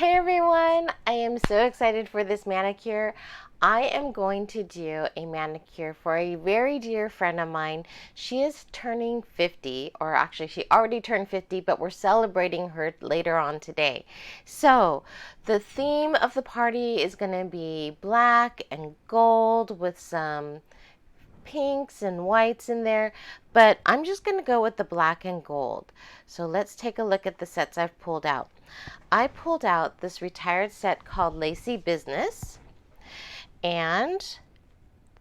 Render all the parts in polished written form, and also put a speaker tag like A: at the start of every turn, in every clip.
A: Hey everyone, I am so excited for this manicure. I am going to do a manicure for a very dear friend of mine. She is turning 50, or actually she already turned 50, but we're celebrating her later on today. So the theme of the party is going to be black and gold with some pinks and whites in there, but I'm just going to go with the black and gold. So let's take a look at the sets I've pulled out. I pulled out this retired set called Lacey Business and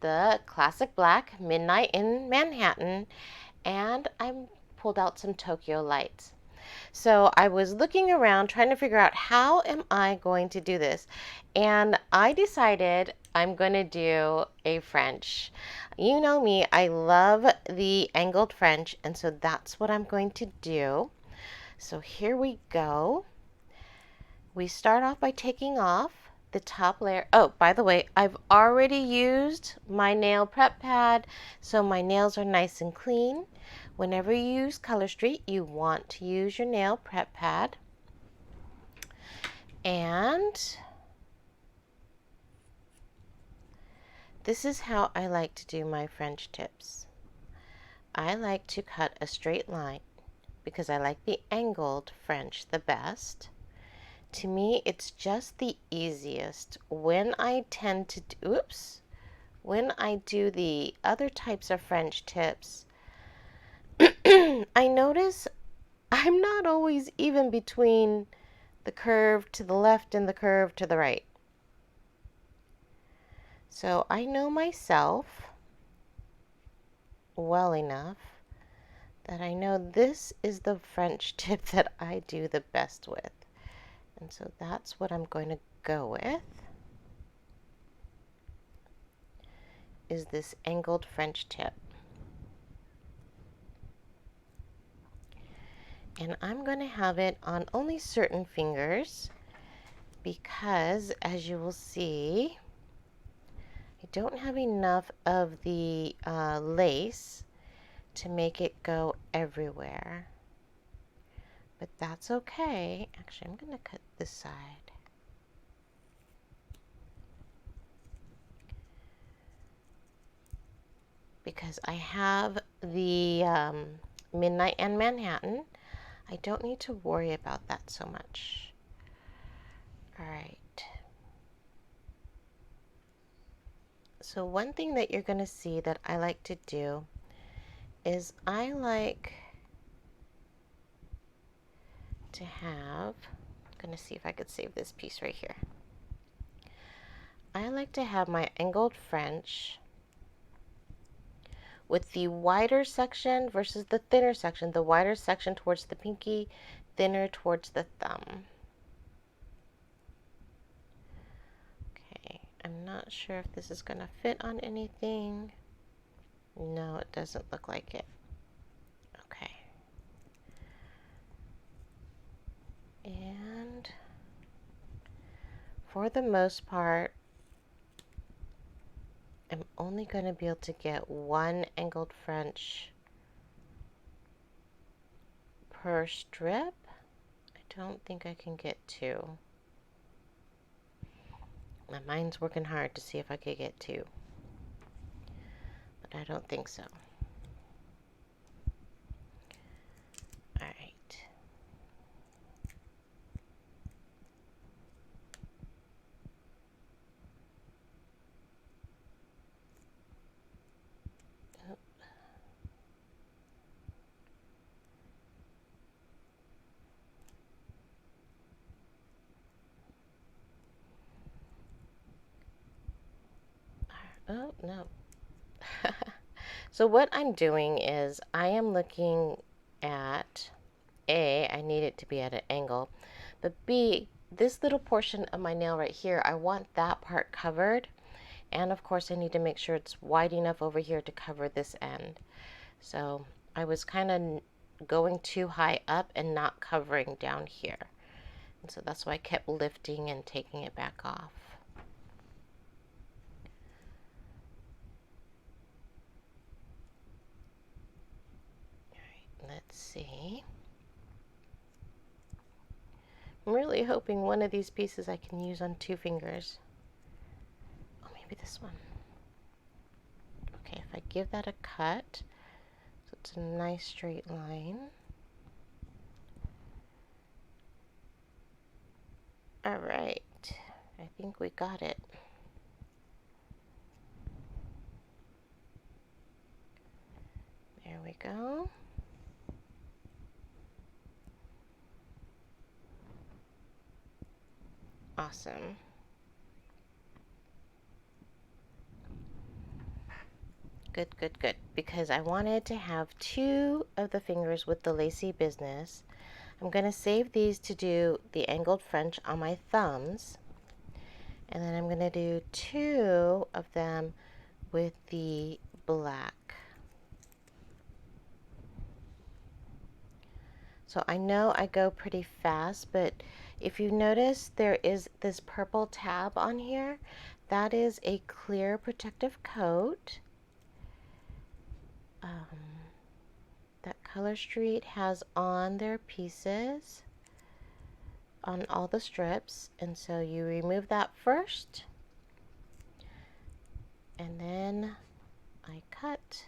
A: the classic black Midnight in Manhattan, and I pulled out some Tokyo lights. So I was looking around trying to figure out how am I going to do this, and I decided I'm going to do a French. You know me, I love the angled French, and so that's what I'm going to do. So here we go. We start off by taking off the top layer. Oh, by the way, I've already used my nail prep pad, so my nails are nice and clean. Whenever you use Color Street, you want to use your nail prep pad. And this is how I like to do my French tips. I like to cut a straight line because I like the angled French the best. To me, it's just the easiest. When I tend to when I do the other types of French tips, I notice I'm not always even between the curve to the left and the curve to the right. So I know myself well enough that I know this is the French tip that I do the best with. And so that's what I'm going to go with, is this angled French tip. And I'm going to have it on only certain fingers because, as you will see, I don't have enough of the lace to make it go everywhere. But that's okay. Actually, I'm going to cut this side. Because I have the Midnight and Manhattan, I don't need to worry about that so much. All right. So one thing that you're going to see that I like to do is I like to have, I'm going to see if I could save this piece right here. I like to have my angled French with the wider section versus the thinner section. The wider section towards the pinky, thinner towards the thumb. Okay, I'm not sure if this is going to fit on anything. No, it doesn't look like it. Okay. And for the most part, I'm only going to be able to get one angled French per strip. I don't think I can get two. My mind's working hard to see if I could get two, but I don't think so. All right. Oh, no. So what I'm doing is I am looking at A, I need it to be at an angle, but B, this little portion of my nail right here, I want that part covered. And of course I need to make sure it's wide enough over here to cover this end. So I was kind of going too high up and not covering down here. And so that's why I kept lifting and taking it back off. All right, let's see. I'm really hoping one of these pieces I can use on 2 fingers. Oh, maybe this one. Okay, if I give that a cut, so it's a nice straight line. All right, I think we got it. There we go. Awesome. Good, good, good. Because I wanted to have 2 of the fingers with the Lacey Business. I'm going to save these to do the angled French on my thumbs. And then I'm going to do 2 of them with the black. So I know I go pretty fast, but if you notice there is this purple tab on here, that is a clear protective coat. That Color Street has on their pieces on all the strips, and so you remove that first, and then I cut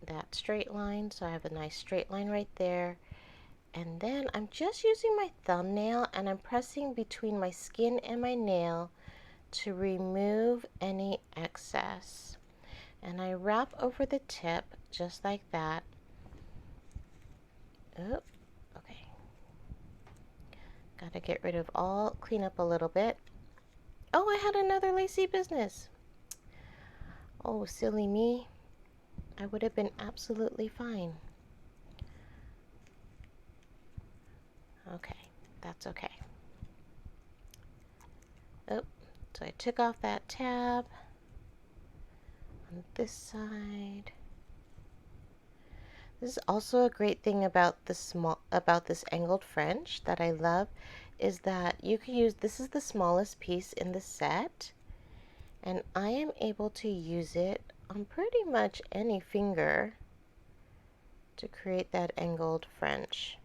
A: that straight line, so I have a nice straight line right there. And then I'm just using my thumbnail and I'm pressing between my skin and my nail to remove any excess. And I wrap over the tip just like that. Oh, okay. Gotta get rid of all, clean up a little bit. Oh, I had another Lacey Business. Oh, silly me. I would have been absolutely fine. Okay, that's okay. Oh, so I took off that tab on this side. This is also a great thing about this angled French that I love, is that you can use, this is the smallest piece in the set, and I am able to use it on pretty much any finger to create that angled French.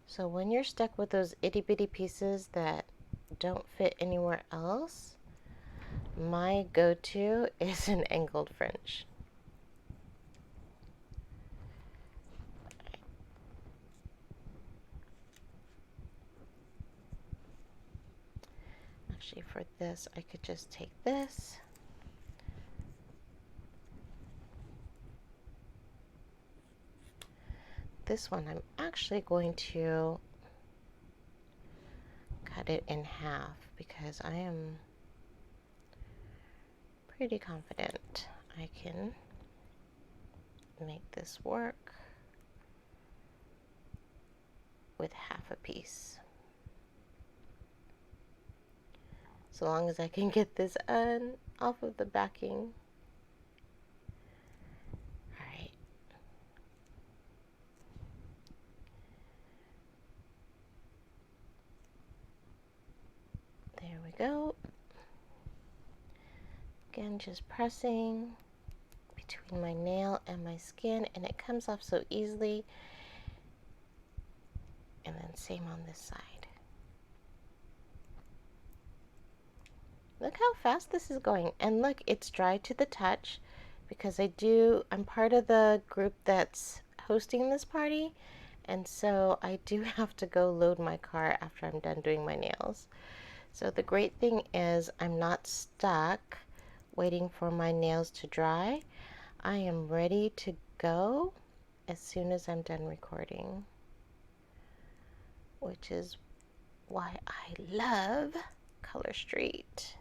A: So when you're stuck with those itty bitty pieces that don't fit anywhere else, my go-to is an angled French. Actually, for this, I could just take this. This one, I'm actually going to cut it in half because I am pretty confident I can make this work with half a piece. So long as I can get this off of the backing. Alright. There we go. Again, just pressing between my nail and my skin, and it comes off so easily. And then same on this side. Look how fast this is going. And look, it's dry to the touch because I'm part of the group that's hosting this party. And so I do have to go load my car after I'm done doing my nails. So the great thing is I'm not stuck waiting for my nails to dry. I am ready to go as soon as I'm done recording, which is why I love Color Street.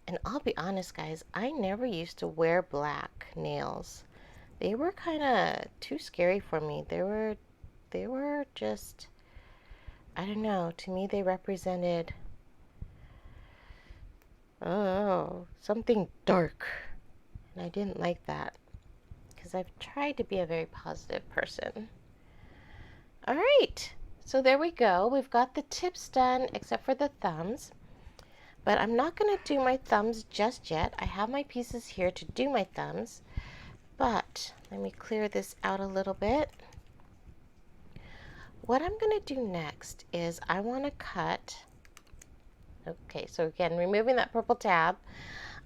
A: And I'll be honest, guys, I never used to wear black nails. They were kind of too scary for me. They were just, I don't know, to me they represented, oh, something dark. And I didn't like that because I've tried to be a very positive person. All right, so there we go. We've got the tips done except for the thumbs, but I'm not going to do my thumbs just yet. I have my pieces here to do my thumbs, but let me clear this out a little bit. What I'm going to do next is I want to cut, okay, so again, removing that purple tab,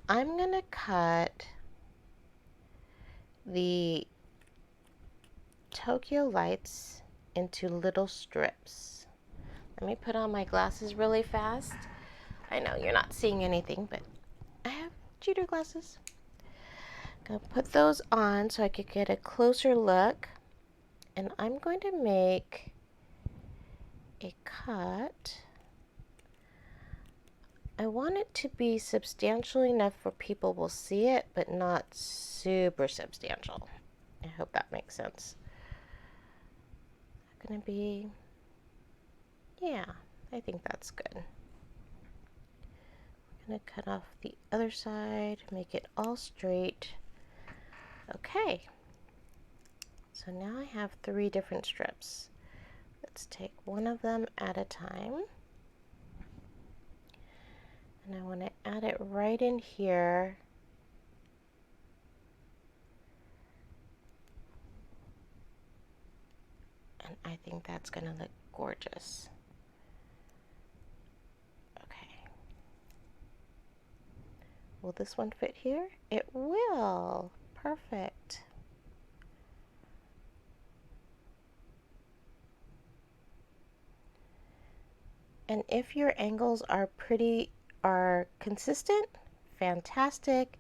A: I'm going to cut the Tokyo lights into little strips. Let me put on my glasses really fast. I know you're not seeing anything, but I have cheater glasses. I'm gonna put those on so I could get a closer look. And I'm going to make a cut. I want it to be substantial enough where people will see it, but not super substantial. I hope that makes sense. Gonna be, yeah, I think that's good. I'm gonna cut off the other side, make it all straight. Okay, so now I have 3 different strips. Let's take one of them at a time. And I want to add it right in here. And I think that's going to look gorgeous. Okay. Will this one fit here? It will. Perfect. And if your angles are consistent, fantastic.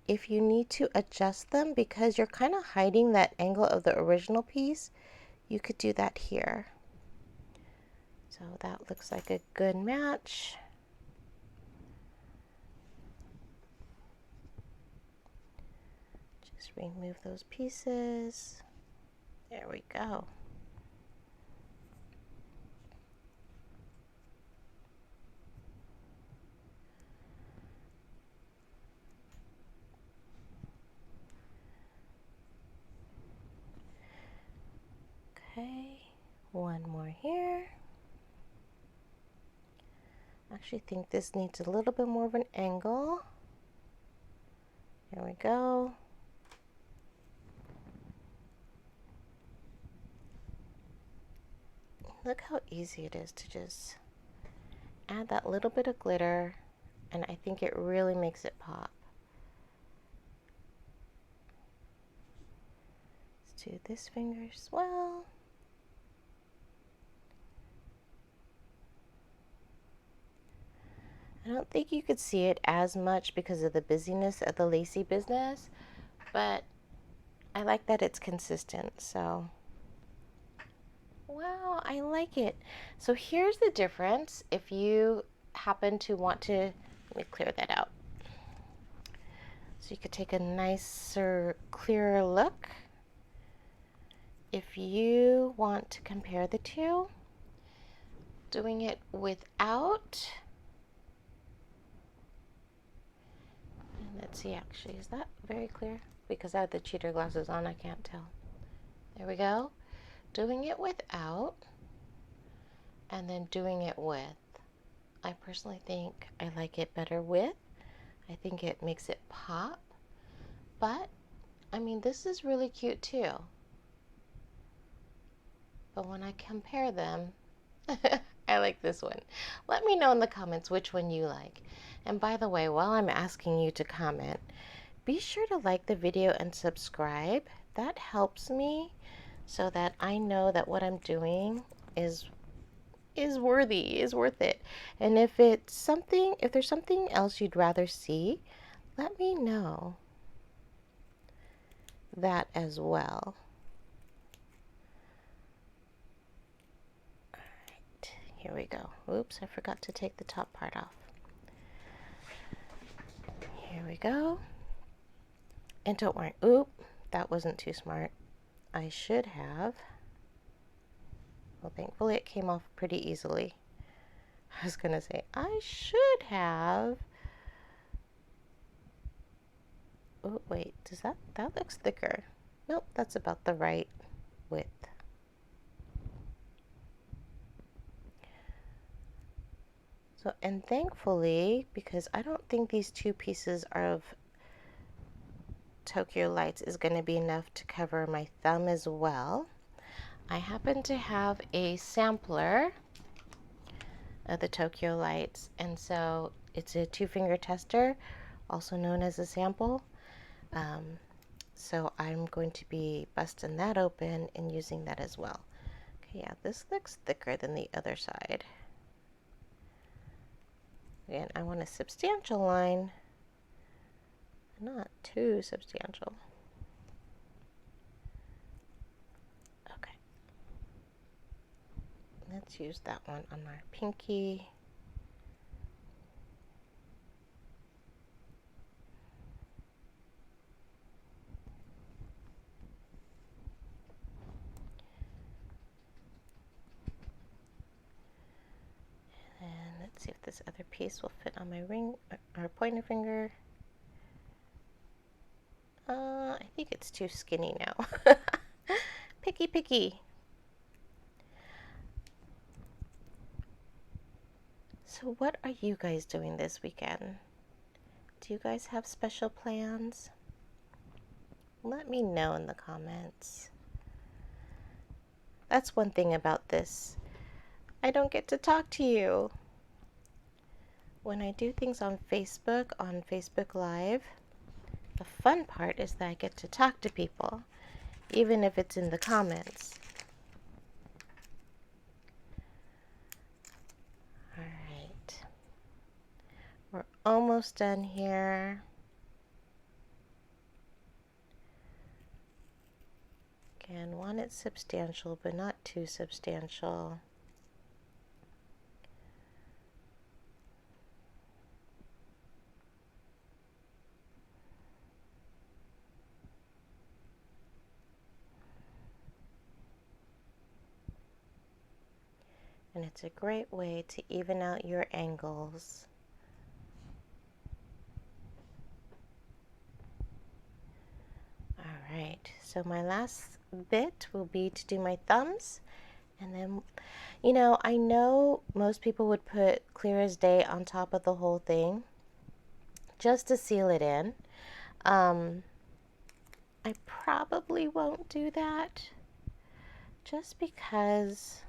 A: If you need to adjust them because you're kind of hiding that angle of the original piece, you could do that here. So that looks like a good match. Just remove those pieces. There we go. Okay, one more here. I actually think this needs a little bit more of an angle. There we go. Look how easy it is to just add that little bit of glitter, and I think it really makes it pop. Let's do this finger as well. I don't think you could see it as much because of the busyness of the Lacey Business, but I like that it's consistent, so wow, I like it. So here's the difference. If you happen to want to, let me clear that out. So you could take a nicer, clearer look. If you want to compare the two, doing it without, and let's see actually, is that very clear? Because I have the cheater glasses on, I can't tell. There we go. Doing it without, and then doing it with. I personally think I like it better with. I think it makes it pop. But, I mean, this is really cute too. But when I compare them, I like this one. Let me know in the comments which one you like. And by the way, while I'm asking you to comment, be sure to like the video and subscribe. That helps me so that I know that what I'm doing is worth it. And if there's something else you'd rather see, let me know that as well. All right, here we go. Oops, I forgot to take the top part off. Here we go. And don't worry, oop, that wasn't too smart. I should have. Well, thankfully it came off pretty easily. I was gonna say, I should have. Oh, wait, that looks thicker. Nope, that's about the right width. So, and thankfully, because I don't think these two pieces of Tokyo Lights is going to be enough to cover my thumb as well, I happen to have a sampler of the Tokyo Lights, and so it's a 2-finger tester, also known as a sample. So I'm going to be busting that open and using that as well. Okay, yeah, this looks thicker than the other side. Again, I want a substantial line, not too substantial. Okay, let's use that one on our pinky. And let's see if this other piece will fit on my ring or pointer finger. I think it's too skinny now. Picky, picky. So what are you guys doing this weekend? Do you guys have special plans? Let me know in the comments. That's one thing about this. I don't get to talk to you. When I do things on Facebook Live, the fun part is that I get to talk to people, even if it's in the comments. All right. We're almost done here. Again, want it substantial, but not too substantial. And it's a great way to even out your angles. All right, so my last bit will be to do my thumbs. And then, you know, I know most people would put clear as day on top of the whole thing just to seal it in. I probably won't do that just because,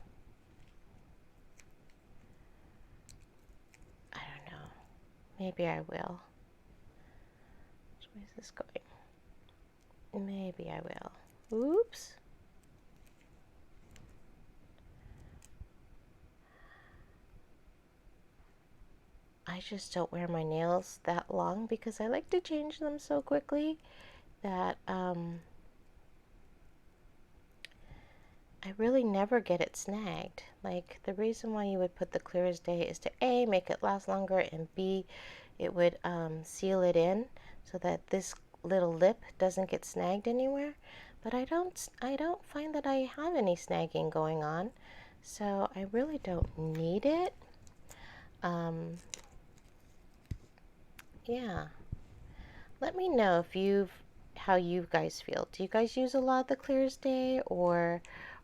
A: I don't know, maybe I will. Which way is this going? Maybe I will. Oops. I just don't wear my nails that long because I like to change them so quickly that I really never get it snagged. Like, the reason why you would put the clear as day is to A, make it last longer, and B, it would seal it in so that this little lip doesn't get snagged anywhere. But I don't find that I have any snagging going on, so I really don't need it. Yeah. Let me know if how you guys feel. Do you guys use a lot of the clear as day, or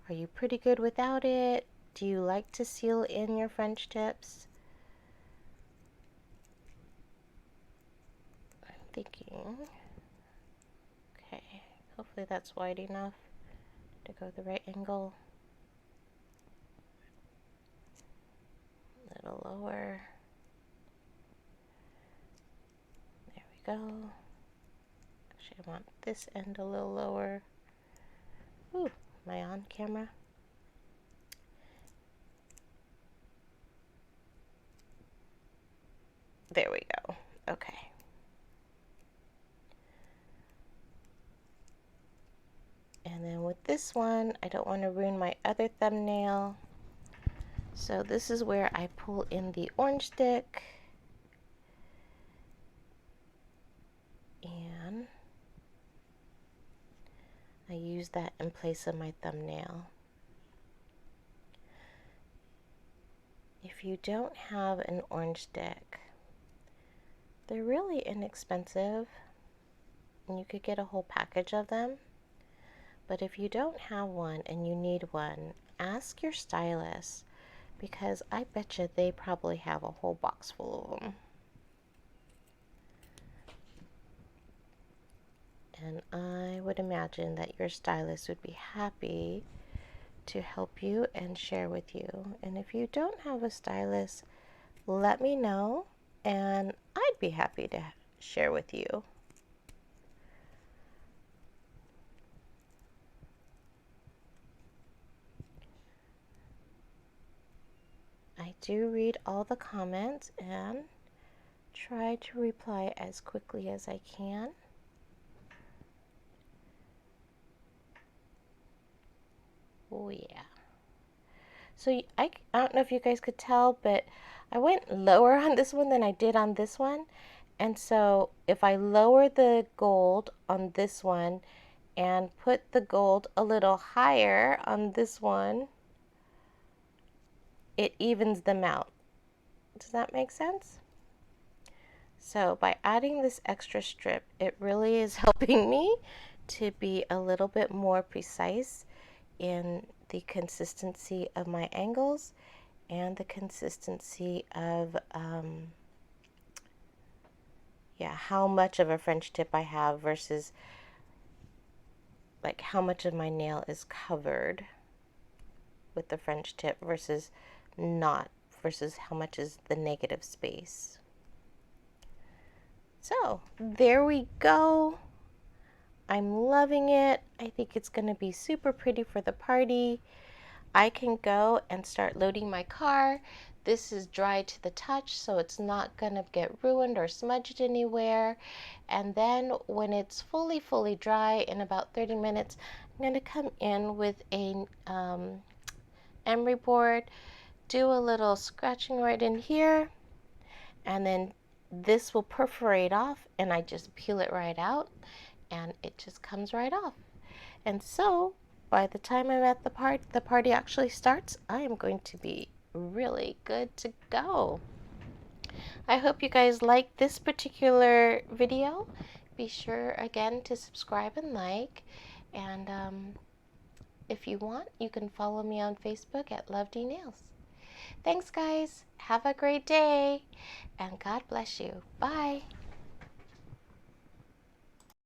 A: are you pretty good without it? Do you like to seal in your French tips? I'm thinking, okay, hopefully that's wide enough to go the right angle. A little lower. There we go. Actually, I want this end a little lower. Ooh, am I on camera? There we go. Okay. And then with this one, I don't want to ruin my other thumbnail. So this is where I pull in the orange stick. And I use that in place of my thumbnail. If you don't have an orange stick, they're really inexpensive, and you could get a whole package of them. But if you don't have one and you need one, ask your stylist, because I bet you they probably have a whole box full of them. And I would imagine that your stylist would be happy to help you and share with you. And if you don't have a stylist, let me know and I'd be happy to share with you. I do read all the comments and try to reply as quickly as I can. Oh yeah. So I don't know if you guys could tell, but I went lower on this one than I did on this one. And so if I lower the gold on this one and put the gold a little higher on this one, it evens them out. Does that make sense? So by adding this extra strip, it really is helping me to be a little bit more precise in the consistency of my angles and the consistency of how much of a French tip I have versus like how much of my nail is covered with the French tip versus not, versus how much is the negative space. So there we go. I'm loving it. I think it's going to be super pretty for the party. I can go and start loading my car. This is dry to the touch, so it's not going to get ruined or smudged anywhere. And then when it's fully dry in about 30 minutes, I'm going to come in with a emery board, do a little scratching right in here, and then this will perforate off, and I just peel it right out, and it just comes right off. And so by the time I'm at the party actually starts, I am going to be really good to go. I hope you guys like this particular video. Be sure again to subscribe and like, and if you want, you can follow me on Facebook at Love D Nails. Thanks guys, have a great day, and God bless you. Bye.